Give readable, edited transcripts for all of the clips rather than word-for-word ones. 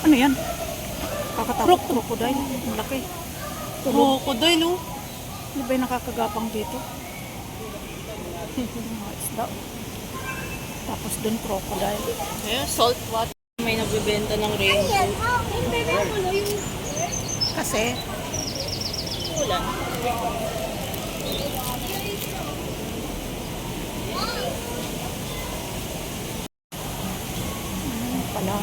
Ano yan? Kakatakot. Crocodile. Malaki. Crocodile, oh. Ano ba yung nakakagapang dito? Mga isda. Tapos dun crocodile. Ayan, salt water. May nagbibenta ng rainbow. Kasi, Ulan. ano pala?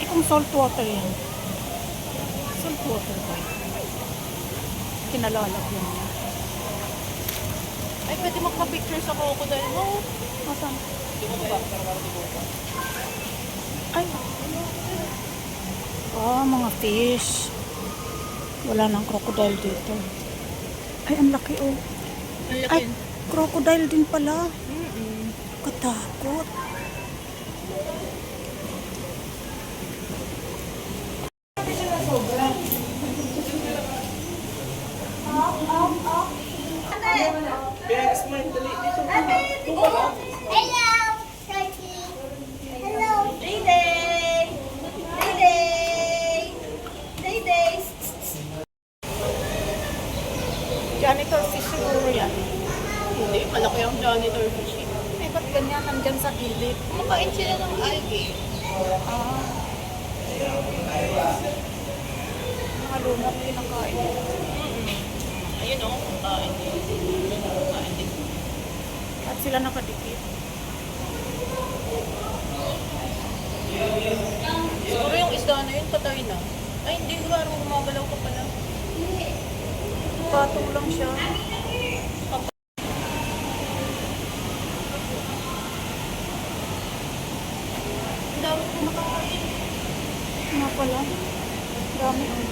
Kung salt water yan. Salt water ba? Kinalalagyan niya. Ay, pwede magpa-picture sa crocodile mo. Asan? Di mo ba? Ay. Mga fish. Wala nang crocodile dito. Ay, ang laki oh. Ang laki. Ay, crocodile din pala. Mm-mm. Katakot. Hello, Turkey. Hello. Day-Day. Day-Day. Day-Day. Janitor fish siguro yan. Hindi, malaki ang janitor fishing. Eh, ba't ganyan nandyan sa gilid? Kumakain sila ng algae. Mga lumot kinakain. Ayun, oh. Kumakain din. Kumakain din. At sila nakadikit. Siguro yung isda na yun, patay na. Ay, hindi. Parang gumagalaw ka pala. Patong lang siya. Ang dami kumakain. Nga pala. Dami oh.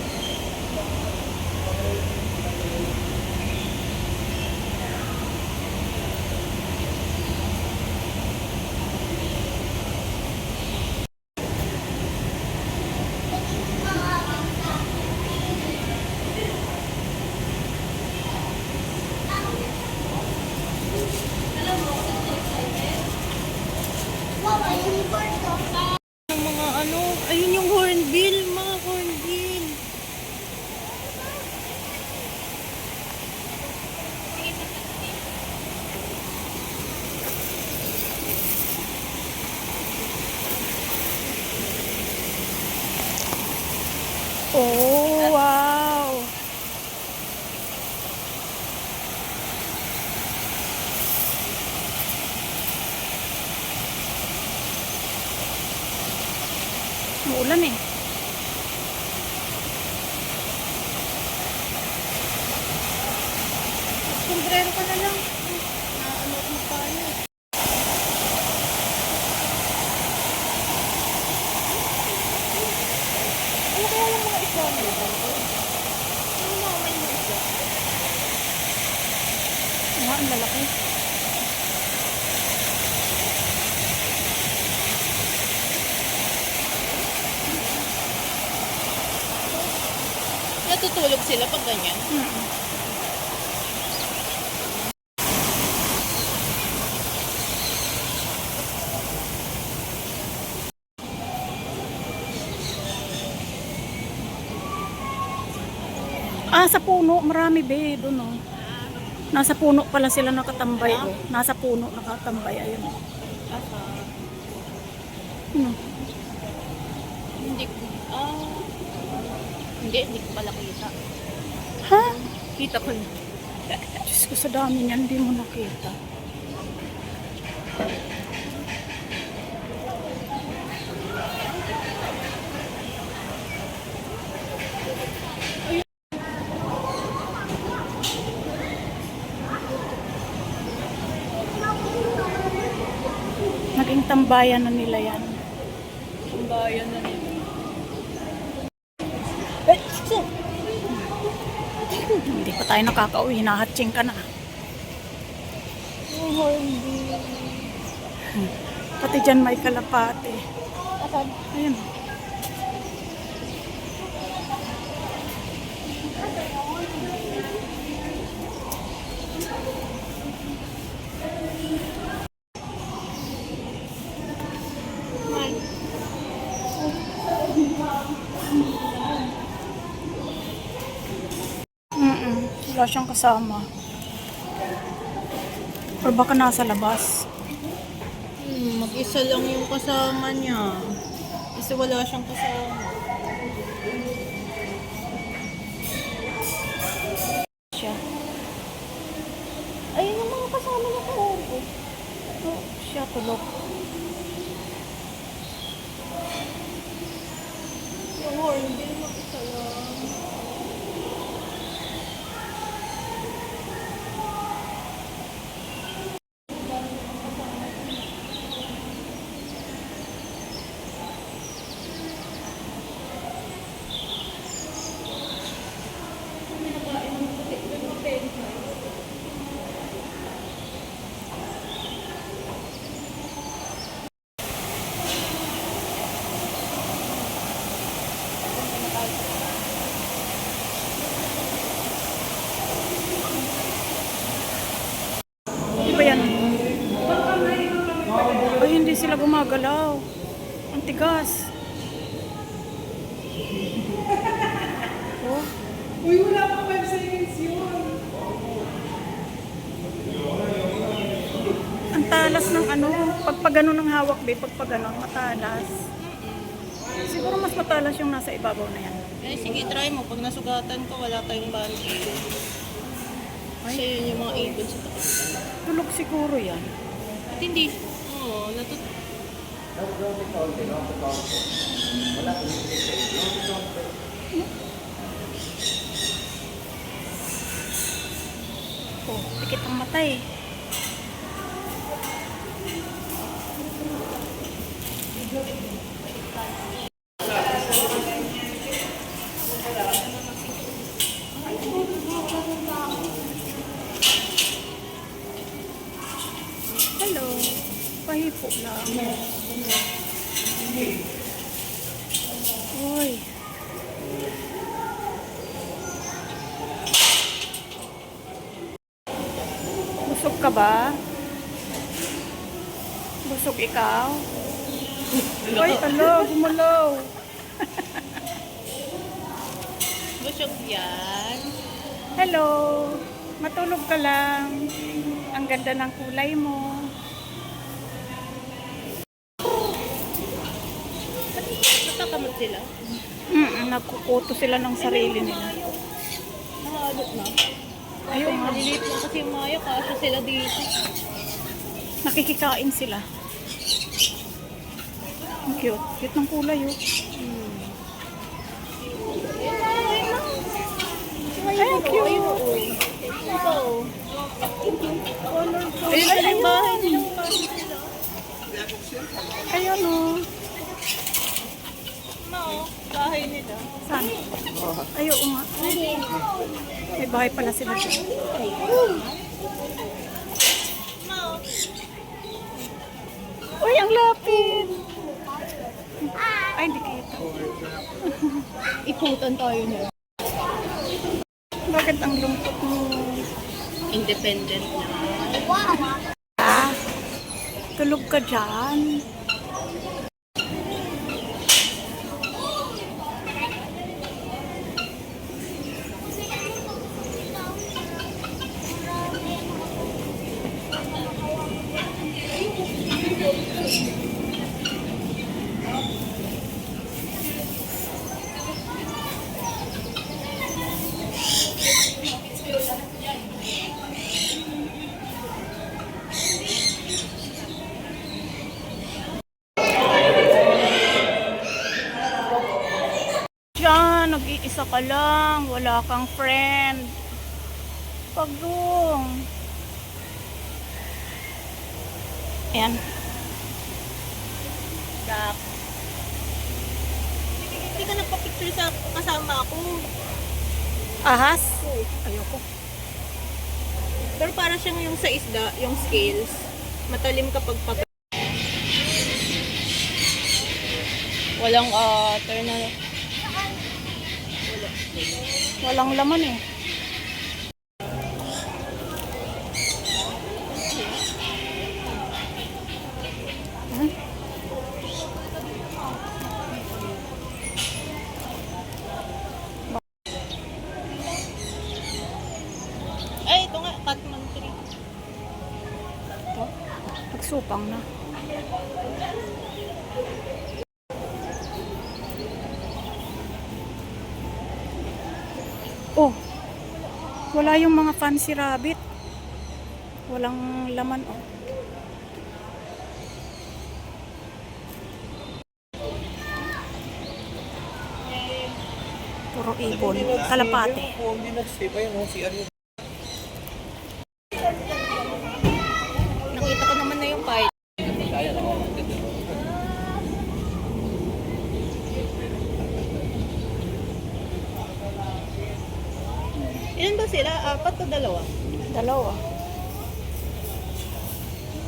Ang mga ano, ayun yung hornbill, mga hornbill. Oh, wow. Maulan eh. Sombrero ka na lang. Ano mo tayo? Ano kaya yung mga isda mo? Ano mga may mga isda? Nga, ang lalaki. Natutulog sila pag ganyan. Sa puno. Marami be. Doon oh. Nasa puno pala sila nakatambay oh. Nasa puno nakatambay. Ayun oh. Ano? Hindi ko, hindi ko pala kita. Ha? Kita ko na. Diyos ko, sa dami niyan, hindi mo nakita. Naging tambayan na nila yan. Ang bayan na nila. Hindi pa tayo nakakauwi, hinahatsing ka na. Pati dyan may kalapate. Ayun. Wala siyang kasama. Or baka nasa labas. Mag-isa lang yung kasama niya. Kasi wala siyang kasama. Siya. Ayun yung mga kasama niya ko. Oh, siya tulog. Yung horn, hindi mag-isa lang. Di ba yan? Ay, hindi sila gumagalaw. Ang tigas. Oh. Uy, wala pa 5 seconds yun. Ang talas ng ano, pagpagano ng hawak, be, pagpagano, matalas. Siguro mas matalas yung nasa ibabaw na yan. Eh, sige, try mo. Pag nasugatan ko, wala tayong bandage. Kasi yun yung mga ibon sa taas. Tulog siguro yan. At hindi. Oo, Oh, pikit ang mata eh. Hello. Pahipo lang. Uy. Busog ka ba? Busog ikaw? Ay, alo, gumalaw. busog yan. Hello. Matulog ka lang. Ang ganda ng kulay mo. Natakamot sila. Nagkukuto sila ng sarili nila. Nakaadot na. Ayun nga. Maliliit lang kasi yung maya. Kasya sila dito. Nakikikain sila. Ang cute. Cute ng kulay oh. Ay, ang cute. Ito. Colorful. Ayun na yung bahay nila. Ayun oh. Bahay nila. Saan? Ayun nga. May bahay pala sila dyan. Uy, ang lapit. Ay, hindi kita. Iputan tayo niya. Bakit ang lungkot mo? Independent na. Ah, tulog ka dyan. Diyan, nag-iisa ka lang. Wala kang friend. Pagdong. Ayan. Dak. Hindi ka nagpa-picture sa kasama ako. Ahas? Ayoko. Pero para siyang yung sa isda, yung scales. Matalim kapag pag... Walang turn na... Walang laman eh. Hmm? matapang na. Oh, wala yung mga fancy rabbit. Walang laman, oh. Puro ibon, kalapate. Hindi na safe pa yun, si Aryo. Nakita ko naman na yung pie. Ilan ba sila? 4 o 2? Dalawa.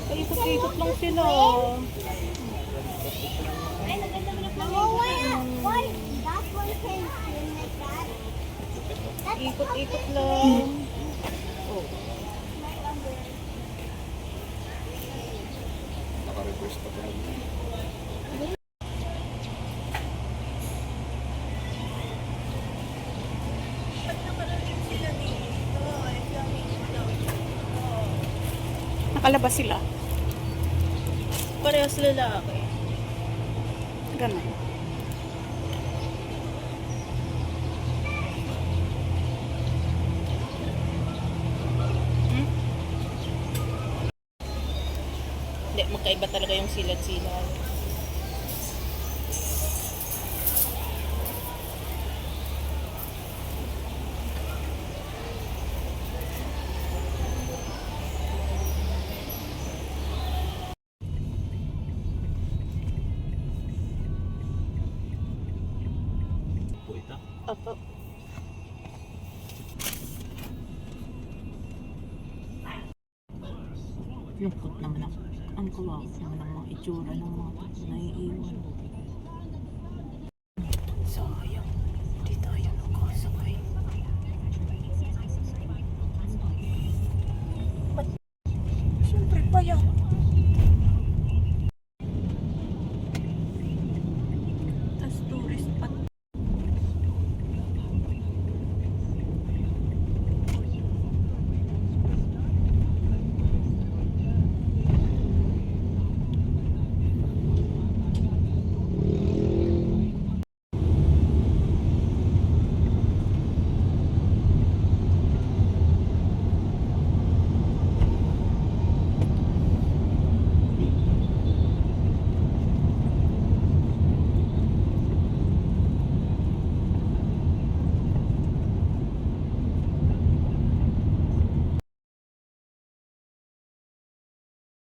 Paikot-ikot lang sila. Why? That one can swim like that. Ikot-ikot lang. Oh. Naka-reverse pa tayo. Nakalabas sila. Parehas lalaki. Ganun. Hindi, magkaiba talaga yung silad-silad. Opo. Lungkot naman ako. Ang kawawa naman ang mga itsura ng mga naiiwan.